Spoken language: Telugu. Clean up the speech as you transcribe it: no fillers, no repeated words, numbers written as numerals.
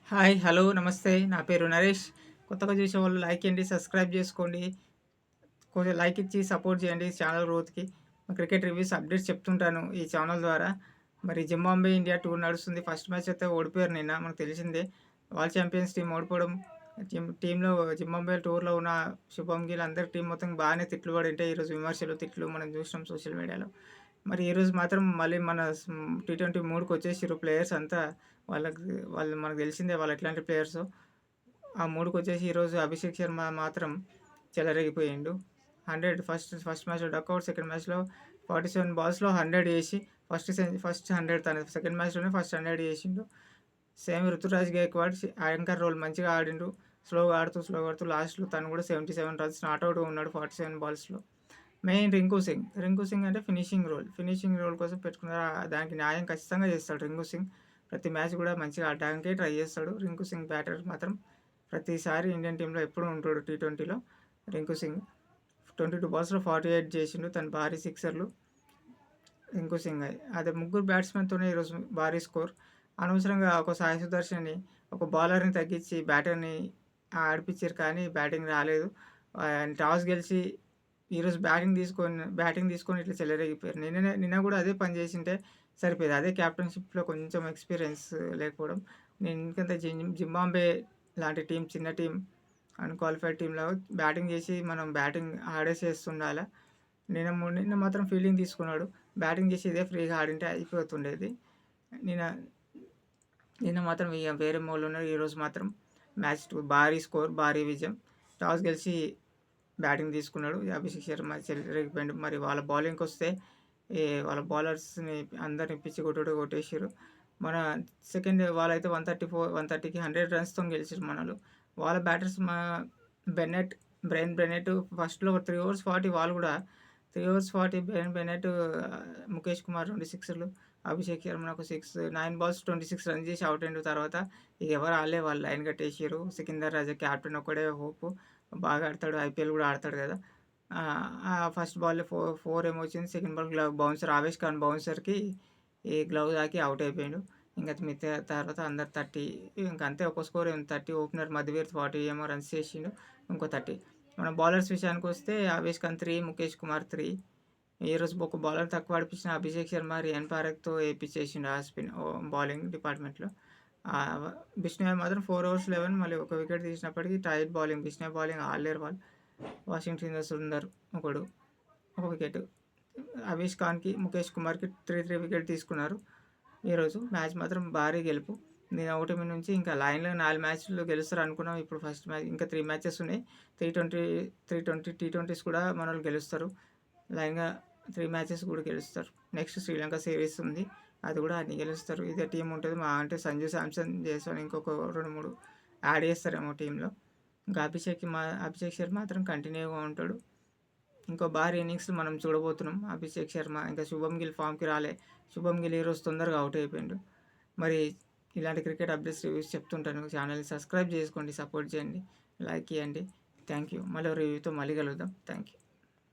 హాయ్, హలో, నమస్తే. నా పేరు నరేష్. కొత్తగా చూసేవాళ్ళు లైక్ చేయండి, సబ్స్క్రైబ్ చేసుకోండి. కొంచెం లైక్ ఇచ్చి సపోర్ట్ చేయండి ఛానల్ గ్రోత్‌కి. క్రికెట్ రివ్యూస్, అప్డేట్స్ చెప్తుంటాను ఈ ఛానల్ ద్వారా. మరి జింబాబ్వే ఇండియా టూర్ నడుస్తుంది. ఫస్ట్ మ్యాచ్ అయితే ఓడిపోయారు నిన్న, మనకు తెలిసిందే. వరల్డ్ ఛాంపియన్స్ టీమ్ ఓడిపోవడం, టీంలో జింబాబ్వే టూర్‌లో ఉన్న శుభమ్ గిల్ అందరి టీం మొత్తం బాగానే తిట్లు పడి ఉంటాయి. ఈరోజు విమర్శలు, తిట్లు మనం చూసినాం సోషల్ మీడియాలో. మరి ఈరోజు మాత్రం మళ్ళీ మన టీ20 మూడ్‌కి వచ్చేసిర్రు ప్లేయర్స్ అంతా. వాళ్ళు మనకు తెలిసిందే వాళ్ళు ఎట్లాంటి ప్లేయర్సో. ఆ మూడుకొచ్చేసి ఈరోజు అభిషేక్ శర్మ మాత్రం చెలరేగిపోయిండు. 100 ఫస్ట్ మ్యాచ్‌లో డకౌట్, సెకండ్ మ్యాచ్‌లో 47 బాల్స్‌లో 100 చేసి ఫస్ట్ 100 తనది. సెకండ్ మ్యాచ్‌లోనే ఫస్ట్ 100 చేసిండు. Same Ruturaj Gaikwad anchor role మంచిగా ఆడిండు. స్లోగా ఆడుతూ లాస్ట్‌లో తను కూడా 77 రన్స్ నాట్‌ఔట్‌గా ఉన్నాడు 47 బాల్స్‌లో. మెయిన్ రింకు సింగ్ అంటే ఫినిషింగ్ రోల్ కోసం పెట్టుకున్నారు. దానికి న్యాయం ఖచ్చితంగా చేస్తాడు రింకు సింగ్. ప్రతి మ్యాచ్ కూడా మంచిగా ఆడడానికే ట్రై చేస్తాడు రింకు సింగ్. బ్యాటర్ మాత్రం ప్రతిసారి ఇండియన్ టీంలో ఎప్పుడూ ఉంటాడు టీ20లో రింకు సింగ్. 22 బాల్స్‌లో 48 చేసిండు. తను భారీ సిక్సర్లు రింకు సింగ్. అదే ముగ్గురు బ్యాట్స్‌మెన్‌తోనే ఈరోజు భారీ స్కోర్. అనవసరంగా ఒక సాయి సుదర్శన్‌ని, ఒక బౌలర్‌ని తగ్గించి బ్యాటర్‌ని ఆడిపిచ్చారు కానీ బ్యాటింగ్ రాలేదు. టాస్ గెలిచి ఈరోజు బ్యాటింగ్ తీసుకొని ఇట్లా చెలరేగిపోయారు. నిన్న కూడా అదే పని చేసుంటే సరిపోయేది. అదే క్యాప్టెన్‌షిప్‌లో కొంచెం ఎక్స్‌పీరియన్స్ లేకపోవడం. నేను ఎందుకంటే జింబాబ్వే లాంటి టీం, చిన్న టీం, అన్‌క్వాలిఫైడ్ టీంలో బ్యాటింగ్ చేసి మనం బ్యాటింగ్ ఆడేసేస్తుండాల. నిన్న మాత్రం ఫీల్డింగ్ తీసుకున్నాడు. బ్యాటింగ్ చేసి ఇదే ఫ్రీగా ఆడింటే అయిపోతుండేది. నిన్న నిన్న మాత్రం ఇక వేరే మోడ్‌లో ఉన్నాడు. ఈరోజు మాత్రం మ్యాచ్ 2 భారీ స్కోర్, భారీ విజయం. టాస్ గెలిచి బ్యాటింగ్ తీసుకున్నాడు. అభిషేక్ శర్మ చెలరేగిపోయిండు. మరి వాళ్ళ బౌలింగ్‌కొస్తే వాళ్ళ బౌలర్స్‌ని అందరిని పిచ్చి కొట్టుడు కొట్టేసిర్రు. మన సెకండ్ వాళ్ళైతే 130కి 100 రన్స్‌తోని గెలిచిర్రు మనోళ్ళు. వాళ్ళ బ్యాటర్స్ బ్రెయిన్ బెన్నెట్ ఫస్ట్‌లో 3 ఓవర్స్ 40 వాళ్ళు కూడా 3 overs 40 Brian Bennett, Mukesh Kumar 2 సిక్సర్లు, అభిషేక్ శర్మ ఒక 9 బాల్స్ 26 రన్స్ చేసి అవుట్ అయిండు. తర్వాత ఇక ఎవరు ఆడలే, వాళ్ళు లైన్ కట్టేసిర్రు. సికిందర్ రాజా క్యాప్టెన్ ఒక్కడే హోప్. బాగా ఆడతాడు, ఐపీఎల్ కూడా ఆడతాడు కదా. ఫస్ట్ బాల్‌లో 4 ఏమో వచ్చింది. Second ball glove bouncer, Avesh Khan బౌన్సర్‌కి ఈ గ్లవ్ తాకి అవుట్ అయిపోయిండు. ఇంక మిగతా తర్వాత అందరు 30, ఇంక అంతే. ఒక స్కోర్ 30. ఓపెనర్ మధ్యవీర్ 40 ఏమో రన్స్ చేసిండు. ఇంకో 30. మన బౌలర్స్ విషయానికొస్తే ఆవేష్ ఖాన్ 3, ముఖేష్ కుమార్ 3. ఈరోజు ఒక బౌలర్ తక్కువ ఆడిపించిన అభిషేక్ శర్మ రియాన్ పరాగ్‌తో ఏపిచ్చేసిండు ఆ బౌలింగ్ డిపార్ట్మెంట్‌లో. బిష్నోయ్ మాత్రం 4 ఓవర్స్ 11 మళ్ళీ ఒక వికెట్ తీసినప్పటికీ టైట్ బౌలింగ్. బిష్నోయ్ బౌలింగ్ ఆడలేరు వాళ్ళు. వాషింగ్టన్ సుందర్ ఒకడు, ఒక వికెట్. అవేష్ ఖాన్‌కి, ముఖేష్ కుమార్‌కి 3 వికెట్ తీసుకున్నారు. ఈరోజు మ్యాచ్ మాత్రం భారీ గెలుపు. నేను ఓటమి నుంచి ఇంకా లైన్‌లో 4 మ్యాచ్‌లు గెలుస్తారు అనుకున్నాం. ఇప్పుడు ఫస్ట్ మ్యాచ్, ఇంకా 3 మ్యాచెస్ ఉన్నాయి. 320 టీ20s కూడా మనోళ్ళు గెలుస్తారు. లైన్‌గా 3 మ్యాచెస్ కూడా గెలుస్తారు. నెక్స్ట్ శ్రీలంక సిరీస్ ఉంది. అది కూడా అన్ని గెలుస్తారు. ఇదే టీం ఉంటుంది. అంటే సంజు శాంసన్, జైస్వాల్ ఇంకొక 2, 3 యాడ్ చేస్తారేమో టీంలో. ఇంకా అభిషేక్ శర్మ మాత్రం కంటిన్యూగా ఉంటాడు. ఇంకో భారీ ఇన్నింగ్స్ మనం చూడబోతున్నాం అభిషేక్ శర్మ. ఇంకా శుభమ్ గిల్ ఫామ్‌కి రాలే. శుభమ్ గిల్ ఈరోజు తొందరగా అవుట్ అయిపోయిండు. మరి ఇలాంటి క్రికెట్ అప్డేట్స్, రివ్యూస్ చెప్తుంటాను. ఛానల్‌ని సబ్స్క్రైబ్ చేసుకోండి, సపోర్ట్ చేయండి, లైక్ ఇయ్యండి. Thank you. మరో రివ్యూతో మళ్ళీ కలుద్దాం. Thank you.